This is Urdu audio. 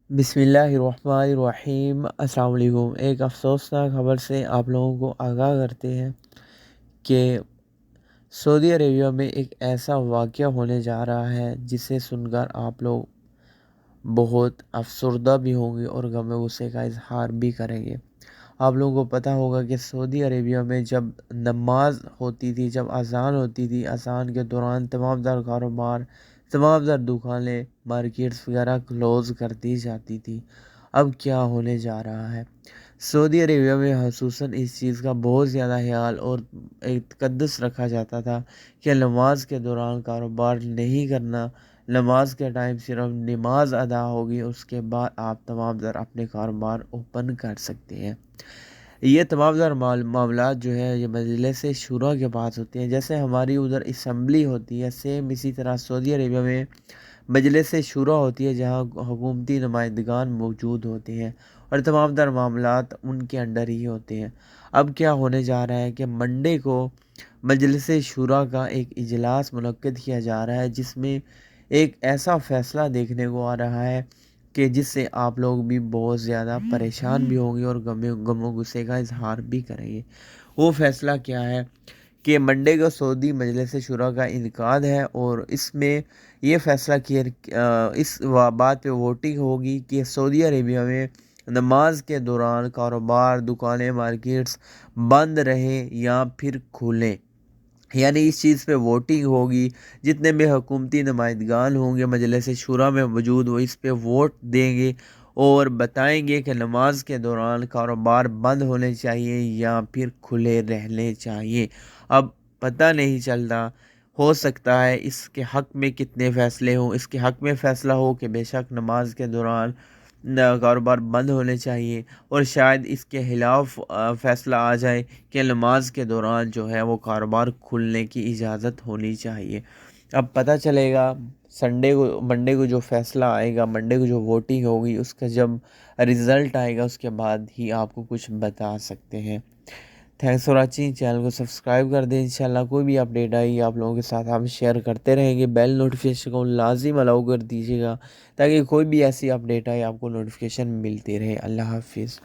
بسم اللہ الرحمن الرحیم۔ السلام علیکم۔ ایک افسوسناک خبر سے آپ لوگوں کو آگاہ کرتے ہیں کہ سعودی عربیہ میں ایک ایسا واقعہ ہونے جا رہا ہے جسے سن کر آپ لوگ بہت افسردہ بھی ہوں گے اور غم غصے کا اظہار بھی کریں گے۔ آپ لوگوں کو پتہ ہوگا کہ سعودی عربیہ میں جب نماز ہوتی تھی، جب اذان ہوتی تھی، اذان کے دوران تمام تر کاروبار، تمام تر دکانیں، مارکیٹس وغیرہ کلوز کر دی جاتی تھی۔ اب کیا ہونے جا رہا ہے؟ سعودی عربیہ میں خصوصاً اس چیز کا بہت زیادہ خیال اور ایک تقدس رکھا جاتا تھا کہ نماز کے دوران کاروبار نہیں کرنا، نماز کے ٹائم صرف نماز ادا ہوگی، اس کے بعد آپ تمام تر اپنے کاروبار اوپن کر سکتے ہیں۔ یہ تمام تر معاملات جو ہے یہ مجلس شورا کے پاس ہوتے ہیں۔ جیسے ہماری ادھر اسمبلی ہوتی ہے، سیم اسی طرح سعودی عربیہ میں مجلس شورا ہوتی ہے، جہاں حکومتی نمائندگان موجود ہوتے ہیں اور تمام تر معاملات ان کے انڈر ہی ہوتے ہیں۔ اب کیا ہونے جا رہا ہے کہ منڈے کو مجلس شورا کا ایک اجلاس منعقد کیا جا رہا ہے، جس میں ایک ایسا فیصلہ دیکھنے کو آ رہا ہے کہ جس سے آپ لوگ بھی بہت زیادہ پریشان بھی ہوں گے اور غم و غصے کا اظہار بھی کریں گے۔ وہ فیصلہ کیا ہے کہ منڈے کو سعودی مجلس شورا کا انعقاد ہے اور اس میں یہ فیصلہ کیا، اس بات پہ ووٹنگ ہوگی کہ سعودی عربیہ میں نماز کے دوران کاروبار، دکانیں، مارکیٹس بند رہیں یا پھر کھولیں۔ یعنی اس چیز پہ ووٹنگ ہوگی، جتنے بھی حکومتی نمائندگان ہوں گے مجلس شورا میں موجود، وہ اس پہ ووٹ دیں گے اور بتائیں گے کہ نماز کے دوران کاروبار بند ہونے چاہیے یا پھر کھلے رہنے چاہیے۔ اب پتہ نہیں چلتا، ہو سکتا ہے اس کے حق میں کتنے فیصلے ہوں۔ اس کے حق میں فیصلہ ہو کہ بے شک نماز کے دوران کاروبار بند ہونے چاہیے، اور شاید اس کے خلاف فیصلہ آ جائے کہ نماز کے دوران جو ہے وہ کاروبار کھلنے کی اجازت ہونی چاہیے۔ اب پتہ چلے گا منڈے کو جو فیصلہ آئے گا، منڈے کو جو ووٹنگ ہوگی، اس کا جب رزلٹ آئے گا اس کے بعد ہی آپ کو کچھ بتا سکتے ہیں۔ Thanks for watching. چینل کو سبسکرائب کر دیں۔ انشاءاللہ کوئی بھی اپڈیٹ آئی آپ لوگوں کے ساتھ ہم شیئر کرتے رہیں گے۔ بیل نوٹیفیکیشن کو لازم الاؤ کر دیجیے گا تاکہ کوئی بھی ایسی اپڈیٹ آئے آپ کو نوٹیفیکیشن ملتی رہے۔ اللہ حافظ۔